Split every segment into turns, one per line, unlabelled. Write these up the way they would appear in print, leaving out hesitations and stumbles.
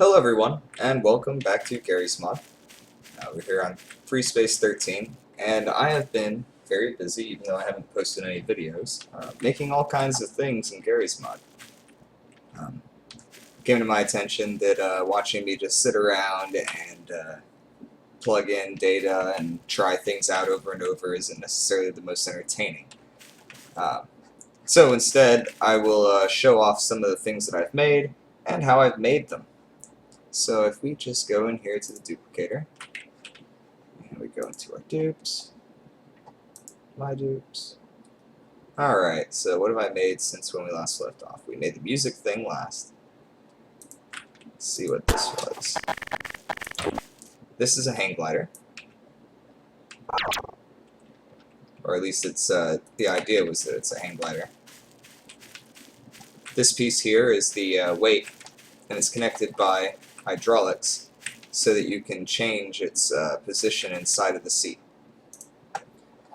Hello everyone, and welcome back to Gmod. We're here on Free Space 13, and I have been very busy, even though I haven't posted any videos, making all kinds of things in Gmod. It came to my attention that watching me just sit around and plug in data and try things out over and over isn't necessarily the most entertaining. So instead, I will show off some of the things that I've made and how I've made them. So if we just go in here to the duplicator, and we go into our dupes, my dupes. Alright, so what have I made since when we last left off? We made the music thing last. Let's see what this was. This is a hang glider. Or at least it's the idea was that it's a hang glider. This piece here is the weight, and it's connected by hydraulics so that you can change its position inside of the seat.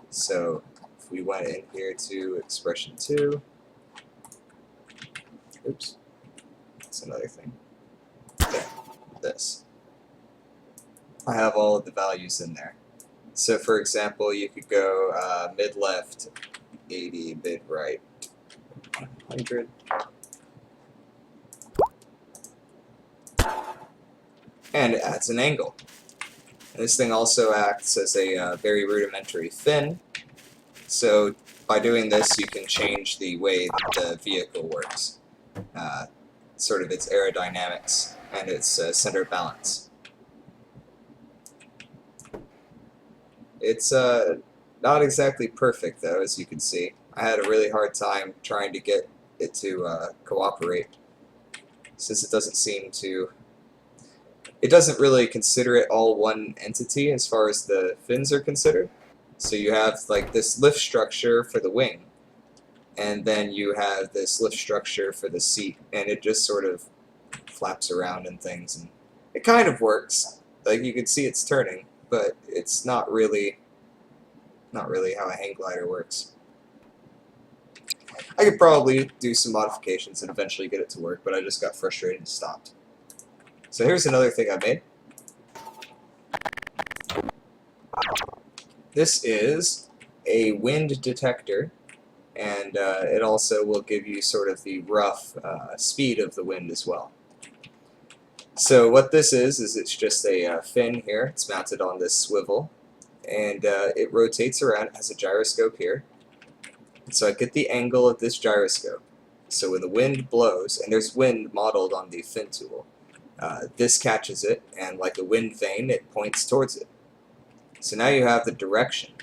So if we went in here to expression 2, oops, that's another thing. There, this. I have all of the values in there. So for example, you could go mid-left 80, mid-right 100. And it adds an angle. And this thing also acts as a very rudimentary fin, so by doing this you can change the way the vehicle works, sort of its aerodynamics and its center of balance. It's not exactly perfect though, as you can see. I had a really hard time trying to get it to cooperate, since it doesn't really consider it all one entity as far as the fins are considered. So you have like this lift structure for the wing, and then you have this lift structure for the seat, and it just sort of flaps around and things, and it kind of works. Like you can see it's turning, but it's not really how a hang glider works. I could probably do some modifications and eventually get it to work, but I just got frustrated and stopped. So here's another thing I made. This is a wind detector, and it also will give you sort of the rough speed of the wind as well. So what this is it's just a fin here. It's mounted on this swivel, and it rotates around. It has a gyroscope here. And so I get the angle of this gyroscope. So when the wind blows, and there's wind modeled on the fin tool, this catches it, and like a wind vane, it points towards it. So now you have the direction.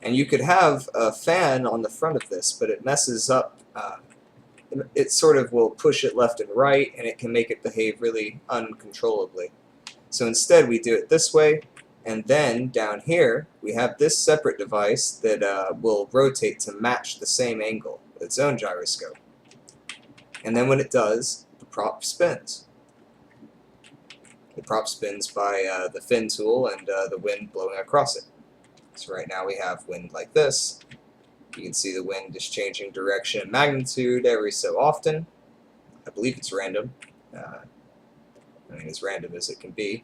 And you could have a fan on the front of this, but it messes up. It sort of will push it left and right, and it can make it behave really uncontrollably. So instead, we do it this way, and then down here, we have this separate device that will rotate to match the same angle with its own gyroscope. And then when it does, the prop spins. The prop spins by the fin tool and the wind blowing across it. So right now we have wind like this. You can see the wind is changing direction and magnitude every so often. I believe it's random. I mean, as random as it can be.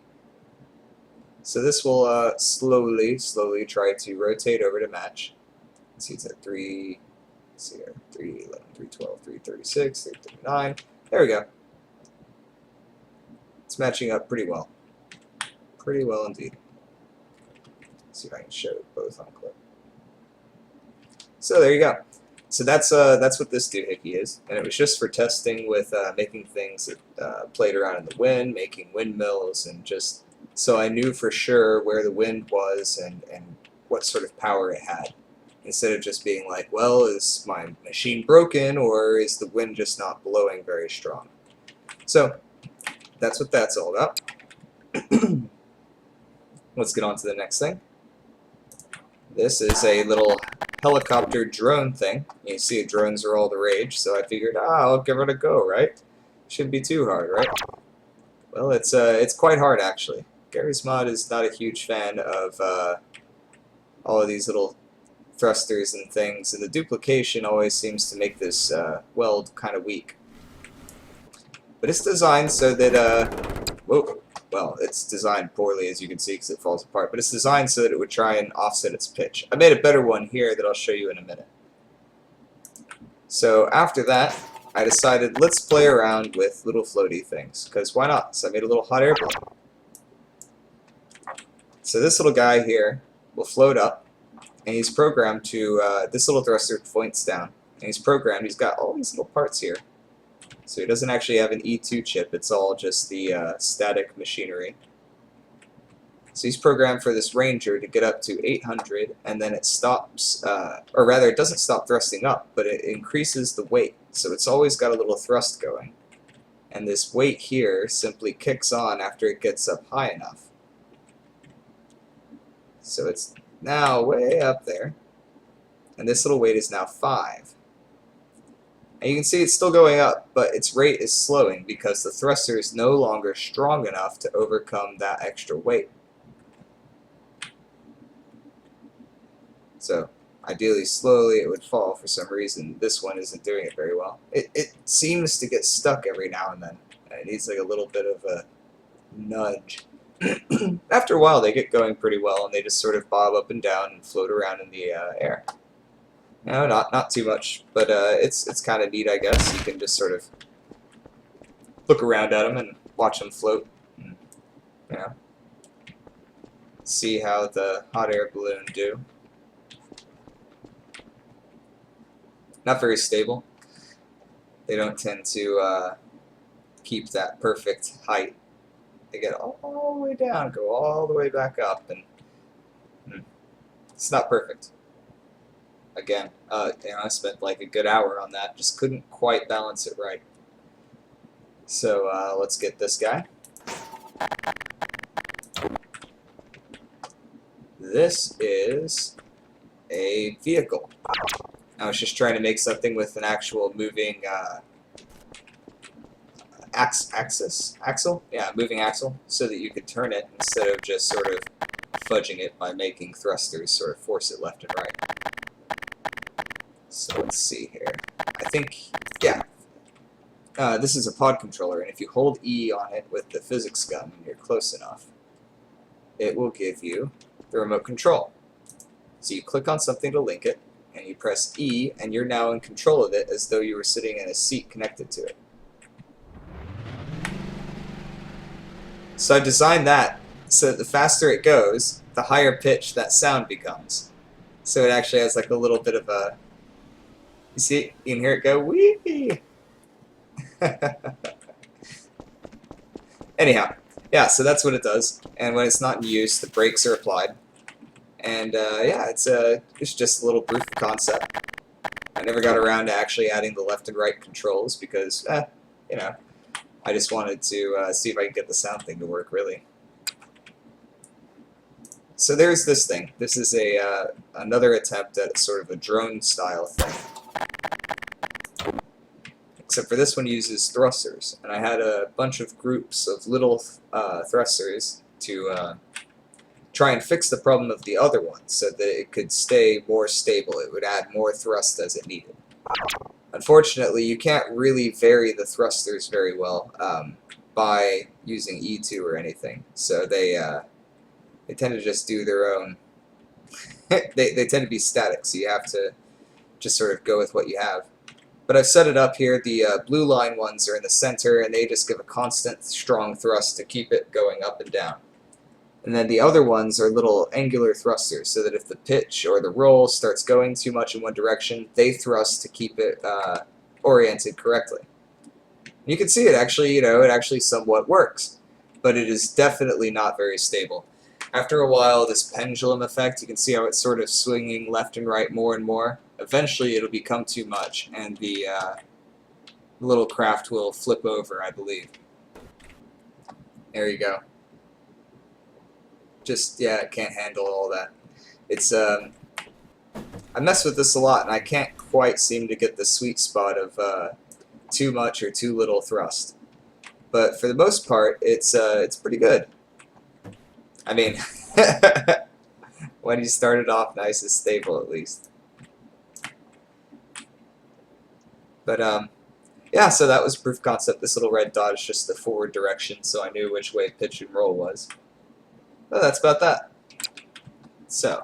So this will slowly try to rotate over to match. Let's see, it's at 3, let's see here, 311, 312, 336, 339. There we go. It's matching up pretty well. Pretty well indeed. Let's see if I can show both on clip. So there you go. So that's what this doohickey is, and it was just for testing with making things that played around in the wind, making windmills, and just so I knew for sure where the wind was and what sort of power it had, instead of just being like, well, is my machine broken, or is the wind just not blowing very strong? So that's what that's all about. Let's get on to the next thing. This is a little helicopter drone thing. You see, drones are all the rage, so I figured, I'll give it a go, right? Shouldn't be too hard, right? Well, it's quite hard, actually. Gmod is not a huge fan of all of these little thrusters and things, and the duplication always seems to make this weld kind of weak. But it's designed so that, whoa, well, it's designed poorly, as you can see, because it falls apart. But it's designed so that it would try and offset its pitch. I made a better one here that I'll show you in a minute. So after that, I decided let's play around with little floaty things, because why not? So I made a little hot air balloon. So this little guy here will float up, and he's programmed to, this little thruster points down, and he's programmed, he's got all these little parts here. So he doesn't actually have an E2 chip, it's all just the static machinery. So he's programmed for this Ranger to get up to 800, and then it stops, or rather it doesn't stop thrusting up, but it increases the weight. So it's always got a little thrust going. And this weight here simply kicks on after it gets up high enough. So it's now way up there, and this little weight is now 5. And you can see it's still going up, but its rate is slowing because the thruster is no longer strong enough to overcome that extra weight. So ideally slowly it would fall. For some reason this one isn't doing it very well. It seems to get stuck every now and then. It needs like a little bit of a nudge. After a while they get going pretty well, and they just sort of bob up and down and float around in the air. No, not too much, but it's kind of neat, I guess. You can just sort of look around at them and watch them float, and, you know, see how the hot air balloon do. Not very stable. They don't tend to keep that perfect height. They get all the way down, go all the way back up, and it's not perfect. Again, you know, I spent like a good hour on that, just couldn't quite balance it right. So let's get this guy. This is a vehicle. I was just trying to make something with an actual moving axle? Yeah, moving axle, so that you could turn it instead of just sort of fudging it by making thrusters sort of force it left and right. So let's see here. I think, yeah, this is a pod controller, and if you hold E on it with the physics gun and you're close enough, it will give you the remote control. So you click on something to link it, and you press E, and you're now in control of it as though you were sitting in a seat connected to it. So I designed that so that the faster it goes, the higher pitch that sound becomes. So it actually has like a little bit of a, you see, you can hear it go, wee! Anyhow, yeah, so that's what it does. And when it's not in use, the brakes are applied. And yeah, it's just a little proof of concept. I never got around to actually adding the left and right controls because, you know, I just wanted to see if I could get the sound thing to work, really. So there's this thing. This is a another attempt at sort of a drone-style thing. Except for this one uses thrusters, and I had a bunch of groups of little thrusters to try and fix the problem of the other one so that it could stay more stable. It would add more thrust as it needed. Unfortunately, you can't really vary the thrusters very well by using E2 or anything, so they tend to just do their own. they tend to be static, so you have to just sort of go with what you have. But I've set it up here. The blue line ones are in the center, and they just give a constant strong thrust to keep it going up and down. And then the other ones are little angular thrusters, so that if the pitch or the roll starts going too much in one direction, they thrust to keep it oriented correctly. You can see it actually, you know, it actually somewhat works, but it is definitely not very stable. After a while, this pendulum effect, you can see how it's sort of swinging left and right more and more. Eventually, it'll become too much, and the little craft will flip over, I believe. There you go. Just, yeah, it can't handle all that. It's, I mess with this a lot, and I can't quite seem to get the sweet spot of too much or too little thrust. But for the most part, it's pretty good. I mean, when you started off nice and stable, at least. But, yeah, so that was proof concept. This little red dot is just the forward direction, so I knew which way pitch and roll was. Well, that's about that. So,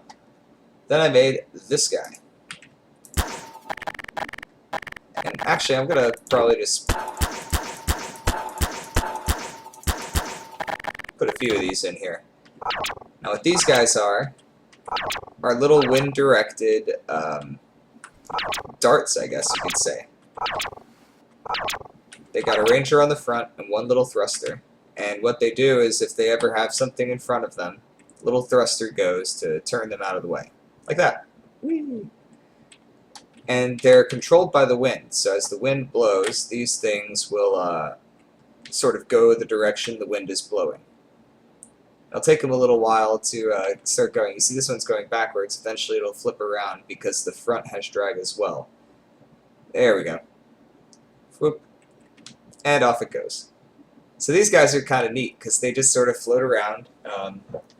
then I made this guy. And actually, I'm going to probably just put a few of these in here. Now, what these guys are little wind-directed darts, I guess you could say. They got a ranger on the front and one little thruster. And what they do is if they ever have something in front of them, little thruster goes to turn them out of the way. Like that. Whee! And they're controlled by the wind. So as the wind blows, these things will sort of go the direction the wind is blowing. It'll take them a little while to start going. You see this one's going backwards. Eventually it'll flip around because the front has drag as well. There we go. Whoop. And off it goes. So these guys are kind of neat because they just sort of float around,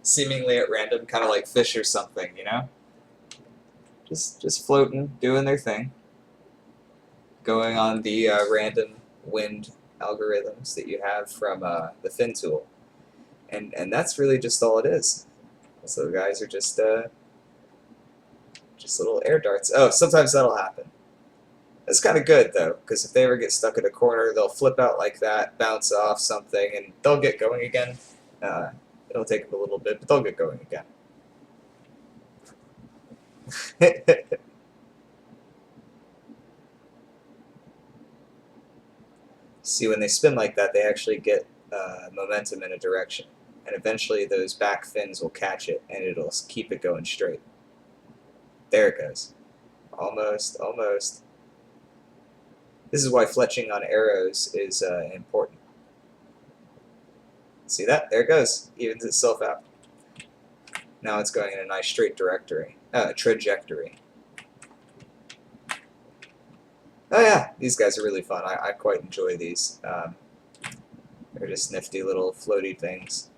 seemingly at random, kind of like fish or something, you know? Just floating, doing their thing. Going on the random wind algorithms that you have from the fin tool. And that's really just all it is. So the guys are just little air darts. Oh, sometimes that'll happen. It's kind of good, though, because if they ever get stuck in a corner, they'll flip out like that, bounce off something, and they'll get going again. It'll take them a little bit, but they'll get going again. See, when they spin like that, they actually get momentum in a direction. And eventually those back fins will catch it, and it'll keep it going straight. There it goes. Almost, almost. This is why fletching on arrows is important. See that? There it goes. Evens itself out. Now it's going in a nice straight trajectory. Oh yeah, these guys are really fun. I quite enjoy these. They're just nifty little floaty things.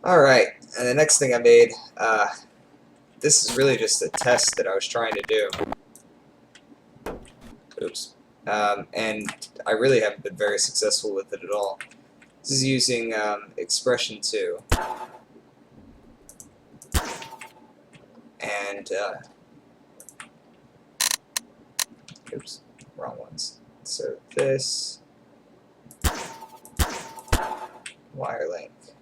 Alright, and the next thing I made, this is really just a test that I was trying to do. Oops. And I really haven't been very successful with it at all. This is using expression 2. And, oops, wrong ones. So this, wire length.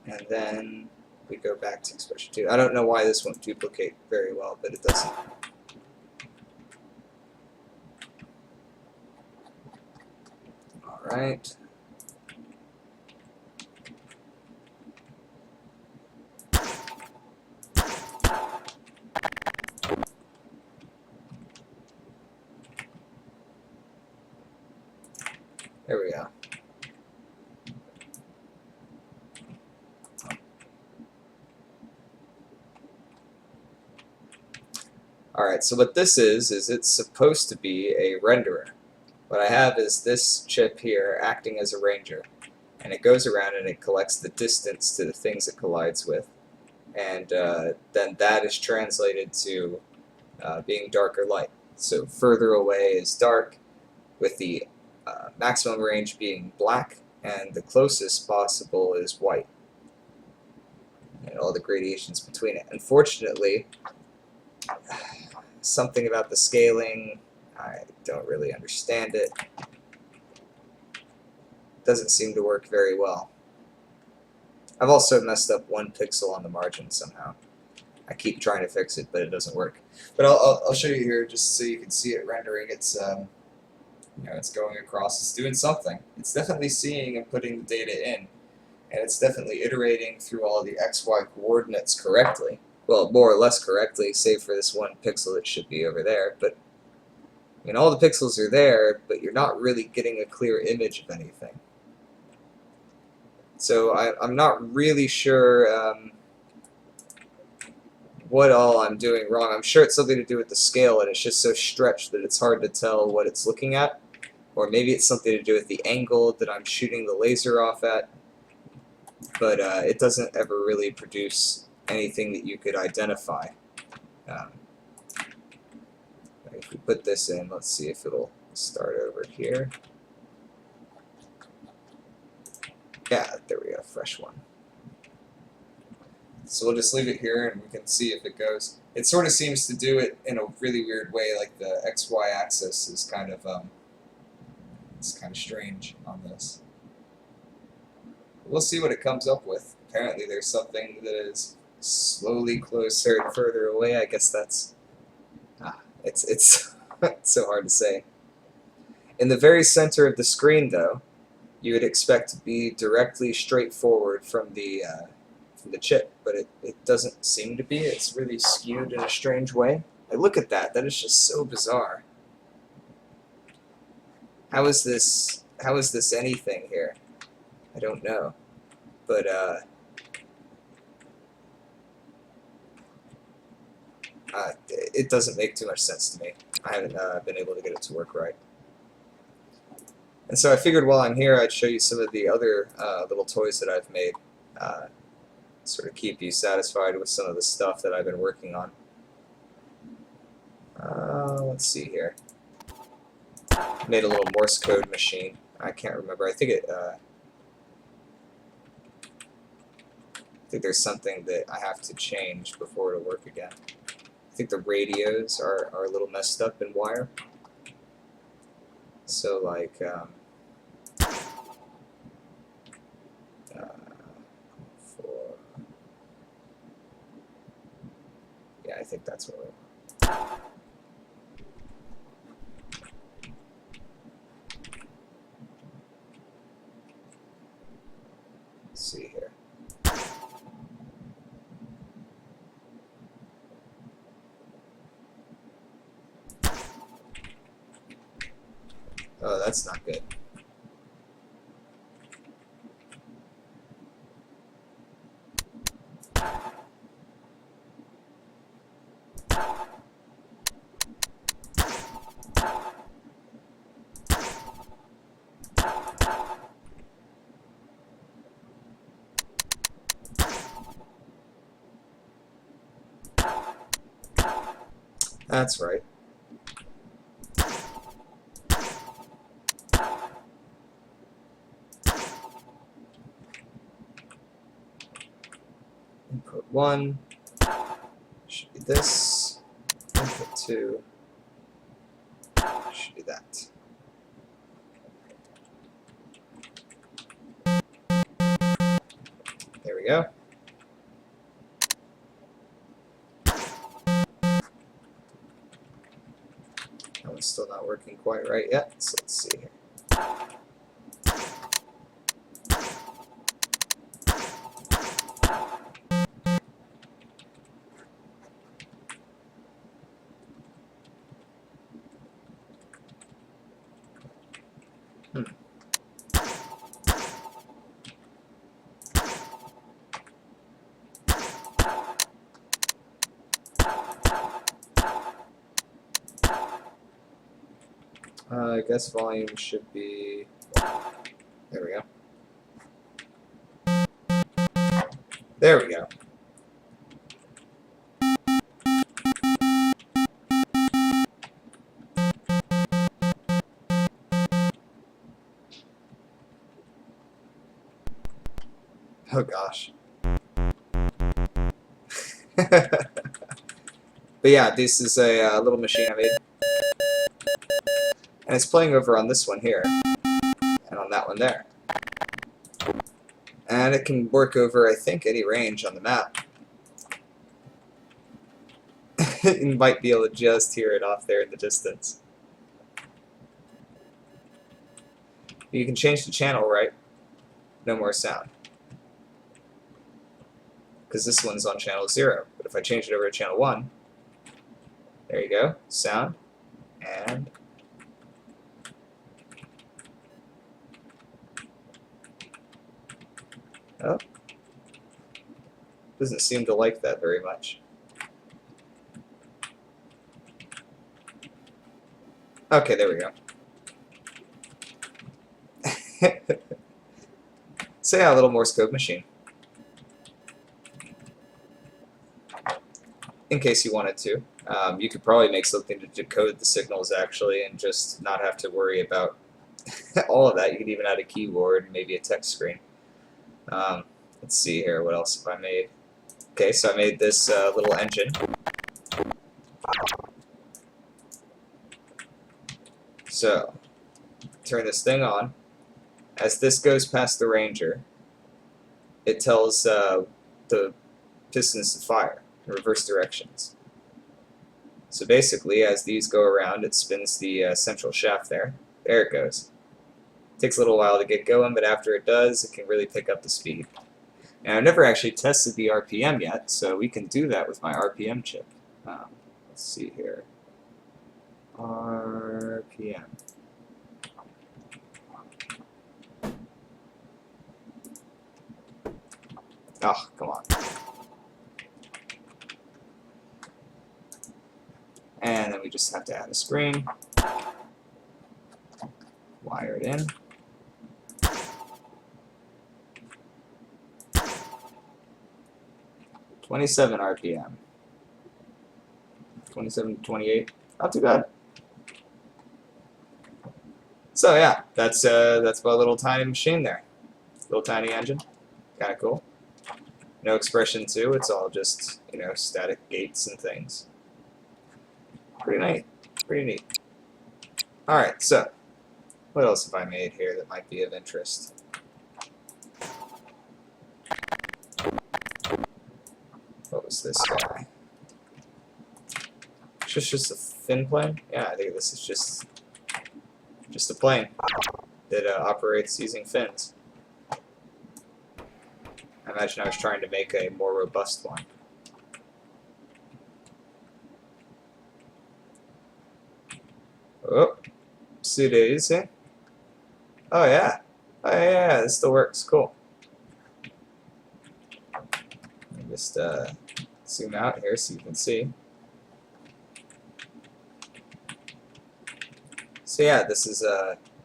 And then we go back to expression 2. I don't know why this won't duplicate very well, but it doesn't. Alright. There we go. Alright, so what this is it's supposed to be a renderer. What I have is this chip here acting as a ranger, and it goes around and it collects the distance to the things it collides with, and then that is translated to being dark or light. So further away is dark, with the maximum range being black, and the closest possible is white, and all the gradations between it. Unfortunately, something about the scaling, I don't really understand it. Doesn't seem to work very well. I've also messed up 1 pixel on the margin somehow. I keep trying to fix it, but it doesn't work. But I'll show you here just so you can see it rendering. It's you know, it's going across. It's doing something. It's definitely seeing and putting the data in, and it's definitely iterating through all the XY coordinates correctly. Well, more or less correctly, save for this 1 pixel that should be over there. But I mean, all the pixels are there, but you're not really getting a clear image of anything. So I'm not really sure what all I'm doing wrong. I'm sure it's something to do with the scale, and it's just so stretched that it's hard to tell what it's looking at. Or maybe it's something to do with the angle that I'm shooting the laser off at. But it doesn't ever really produce anything that you could identify. Um, if we put this in, let's see if it'll start over here. Yeah, there we go, fresh one. So we'll just leave it here and we can see if it goes. It sort of seems to do it in a really weird way, like the XY axis is kind of it's kind of strange on this. We'll see what it comes up with. Apparently there's something that is slowly closer and further away. I guess that's it's it's so hard to say. In the very center of the screen, though, you would expect to be directly straight forward from the chip, but it doesn't seem to be. It's really skewed in a strange way. Like, look at that. That is just so bizarre. How is this anything here? I don't know. But it doesn't make too much sense to me. I haven't been able to get it to work right. And so I figured while I'm here, I'd show you some of the other little toys that I've made. Sort of keep you satisfied with some of the stuff that I've been working on. Let's see here. Made a little Morse code machine. I can't remember. I think there's something that I have to change before it'll work again. I think the radios are a little messed up in wire. So like yeah, I think that's what we're. Let's see here. Oh, that's not good. That's right. Input 1 should be this. Input 2 should be that. There we go. That one's still not working quite right yet, so let's see here. I guess volume should be. There we go. There we go. Oh gosh. But yeah, this is a little machine I made. And it's playing over on this one here, and on that one there. And it can work over, I think, any range on the map. You might be able to just hear it off there in the distance. You can change the channel, right? No more sound. Because this one's on channel 0. But if I change it over to channel 1, there you go, sound, and oh, doesn't seem to like that very much. Okay, there we go. So yeah, a little Morse code machine. in case you wanted to. You could probably make something to decode the signals actually and just not have to worry about all of that. You could even add a keyboard and maybe a text screen. Let's see here, what else have I made? Okay, so I made this little engine. So, turn this thing on. As this goes past the Ranger, it tells the pistons to fire in reverse directions. So basically, as these go around, it spins the central shaft there. There it goes. It takes a little while to get going, but after it does, it can really pick up the speed. Now, I've never actually tested the RPM yet, so we can do that with my RPM chip. Let's see here. RPM. Oh, come on. And then we just have to add a screen. Wire it in. $27 RPM. 27 to 28. Not too bad. So yeah, that's my little tiny machine there. Little tiny engine. Kinda cool. No expression too, it's all just, you know, static gates and things. Pretty neat. Pretty neat. Alright, so what else have I made here that might be of interest? What was this guy? It's just a fin plane? Yeah, I think this is just a plane that operates using fins. I imagine I was trying to make a more robust one. Oh, see daisy. Oh yeah. Oh yeah, this still works. Cool. Let me just zoom out here so you can see. So yeah, this is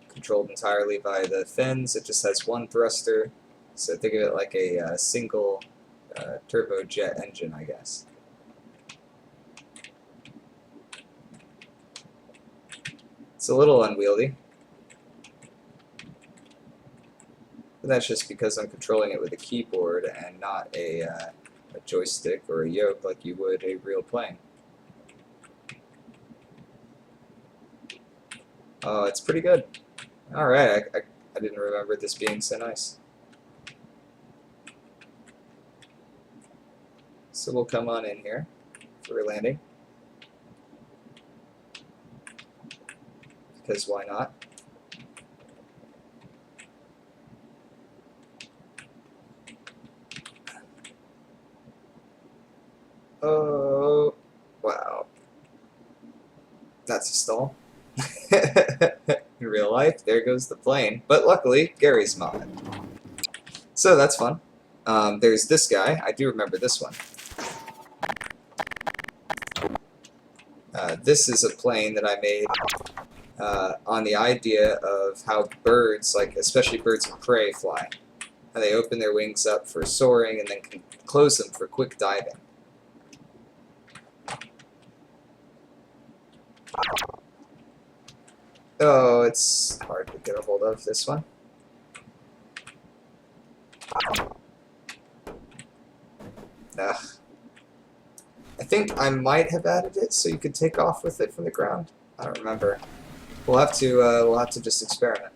controlled entirely by the fins. It just has one thruster. So think of it like a single turbojet engine, I guess. It's a little unwieldy. But that's just because I'm controlling it with a keyboard and not a joystick or a yoke like you would a real plane. Oh, it's pretty good. Alright, I didn't remember this being so nice. So we'll come on in here for landing. Because why not? Oh, wow. That's a stall. In real life, there goes the plane. But luckily, Gary's mod. So that's fun. There's this guy. I do remember this one. This is a plane that I made on the idea of how birds, like especially birds of prey, fly. How they open their wings up for soaring and then can close them for quick diving. Oh, it's hard to get a hold of, this one. Ugh. I think I might have added it so you could take off with it from the ground. I don't remember. We'll have to just experiment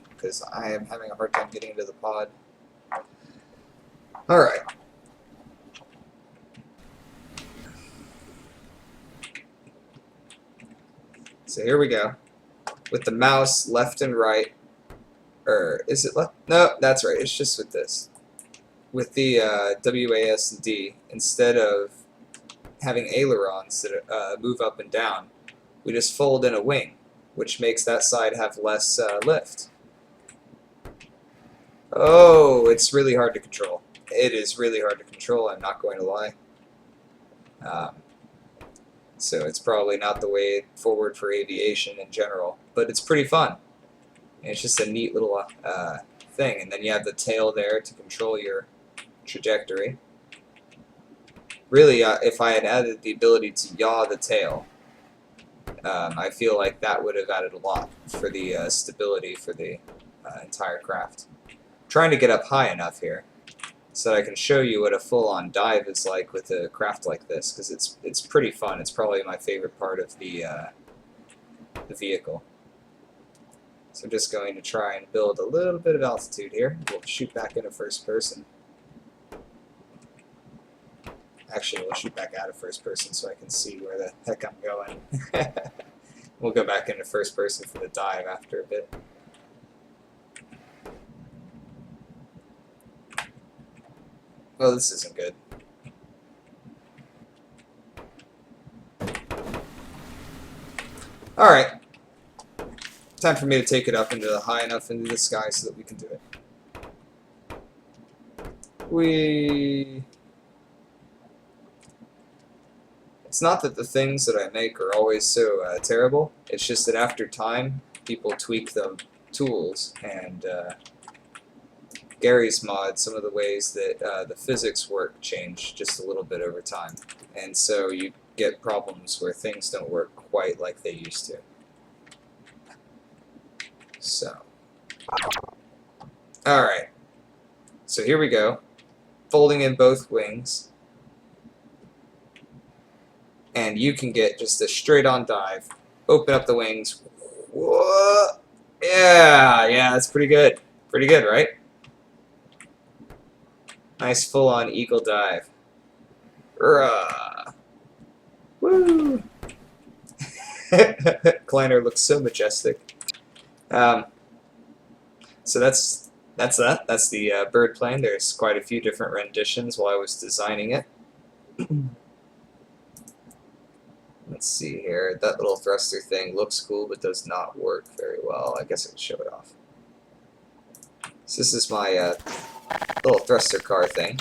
because I am having a hard time getting into the pod. All right. So here we go. With the mouse left and right, or is it left? No, that's right. It's just with this. With the WASD, instead of having ailerons that move up and down, we just fold in a wing, which makes that side have less lift. Oh, it's really hard to control. It is really hard to control, I'm not going to lie. So it's probably not the way forward for aviation in general, but it's pretty fun. And it's just a neat little thing, and then you have the tail there to control your trajectory. Really, if I had added the ability to yaw the tail, I feel like that would have added a lot for the stability for the entire craft. Trying to get up high enough here so that I can show you what a full-on dive is like with a craft like this, because it's pretty fun. It's probably my favorite part of the vehicle. So I'm just going to try and build a little bit of altitude here. We'll shoot back into first person. Actually, we'll shoot back out of first person so I can see where the heck I'm going. We'll go back into first person for the dive after a bit. Oh, this isn't good. Alright. Time for me to take it up into the high enough into the sky so that we can do it. It's not that the things that I make are always so terrible, it's just that after time, people tweak the tools, and Gary's mod, some of the ways that the physics work change just a little bit over time. And so you get problems where things don't work quite like they used to. So, alright. So here we go. Folding in both wings. And you can get just a straight-on dive. Open up the wings. Whoa! Yeah, that's pretty good. Pretty good, right? Nice full-on eagle dive. Rah! Woo! Kleiner looks so majestic. So that's that. That's the bird plane. There's quite a few different renditions while I was designing it. Let's see here. That little thruster thing looks cool, but does not work very well. I guess I can show it off. So this is my little thruster car thing.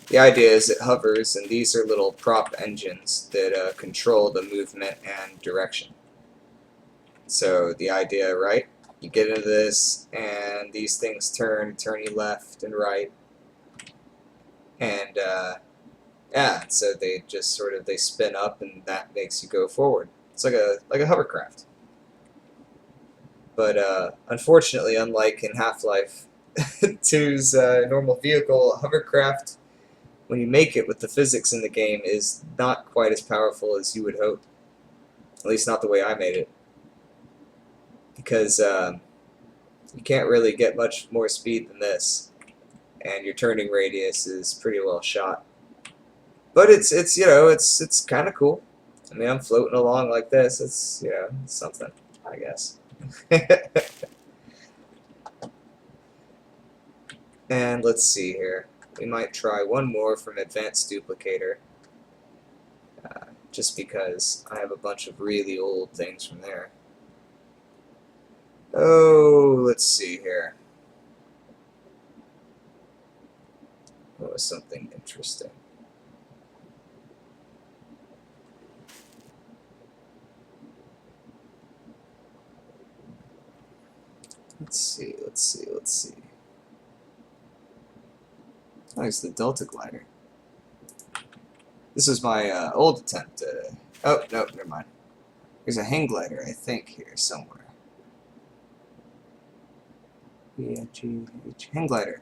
The idea is it hovers, and these are little prop engines that control the movement and direction. So the idea, right? You get into this, and these things turn you left and right, and yeah, so they just sort of spin up, and that makes you go forward. It's like a hovercraft. But unfortunately, unlike in Half-Life 2's normal vehicle, hovercraft, when you make it with the physics in the game, is not quite as powerful as you would hope. At least not the way I made it. Because you can't really get much more speed than this, and your turning radius is pretty well shot. But it's you know, it's kind of cool. I mean, I'm floating along like this. It's, you know, it's something, I guess. And let's see here. We might try one more from Advanced Duplicator, just because I have a bunch of really old things from there. Oh, let's see here. What was something interesting? Let's see. Oh, it's the Delta Glider. This is my old attempt. Oh, no, never mind. There's a hang glider, I think, here somewhere. Hang glider.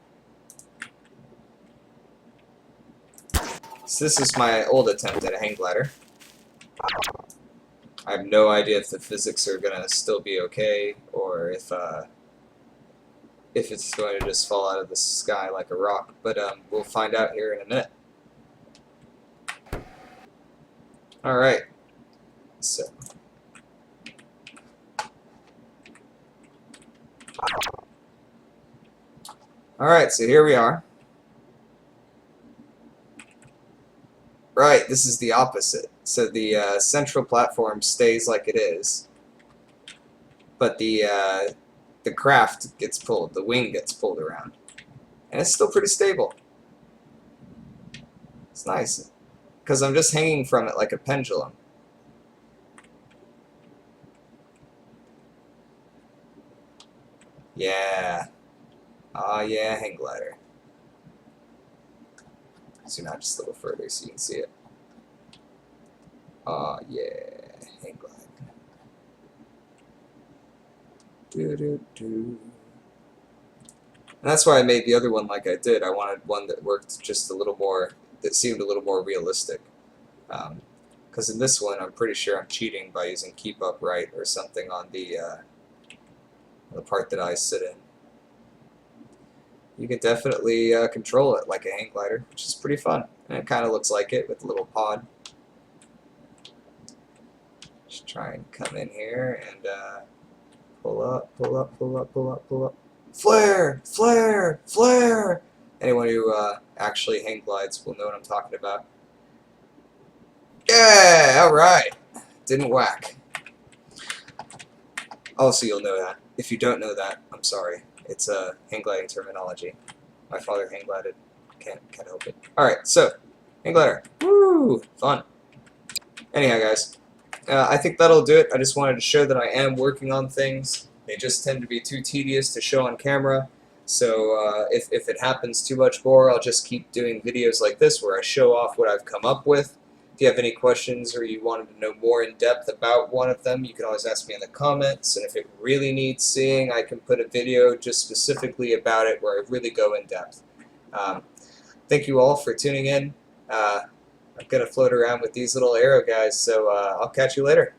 So this is my old attempt at a hang glider. I have no idea if the physics are gonna still be okay, or if it's going to just fall out of the sky like a rock. But we'll find out here in a minute. Alright. So. Alright, so here we are. Right, this is the opposite. So the central platform stays like it is, but the craft gets pulled, the wing gets pulled around. And it's still pretty stable. It's nice, because I'm just hanging from it like a pendulum. Yeah. Ah, yeah, hang glider. zoom out just a little further so you can see it. Yeah, hang glide. And that's why I made the other one like I did. I wanted one that worked just a little more, that seemed a little more realistic. Because in this one, I'm pretty sure I'm cheating by using keep upright or something on the part that I sit in. You can definitely control it like a hang glider, which is pretty fun. And it kind of looks like it with a little pod. Just try and come in here and pull up, pull up, pull up, pull up, pull up. Flare! Flare! Flare! Anyone who actually hang glides will know what I'm talking about. Yeah! Alright! Didn't whack. Also, you'll know that. If you don't know that, I'm sorry. It's hang gliding terminology. My father hang glided. Can't help it. Alright, so, hang glider. Woo! Fun. Anyhow, guys, I think that'll do it. I just wanted to show that I am working on things. They just tend to be too tedious to show on camera. So if it happens too much more, I'll just keep doing videos like this where I show off what I've come up with. If you have any questions or you wanted to know more in depth about one of them, you can always ask me in the comments. And if it really needs seeing, I can put a video just specifically about it where I really go in depth. Thank you all for tuning in. I'm going to float around with these little arrow guys, so I'll catch you later.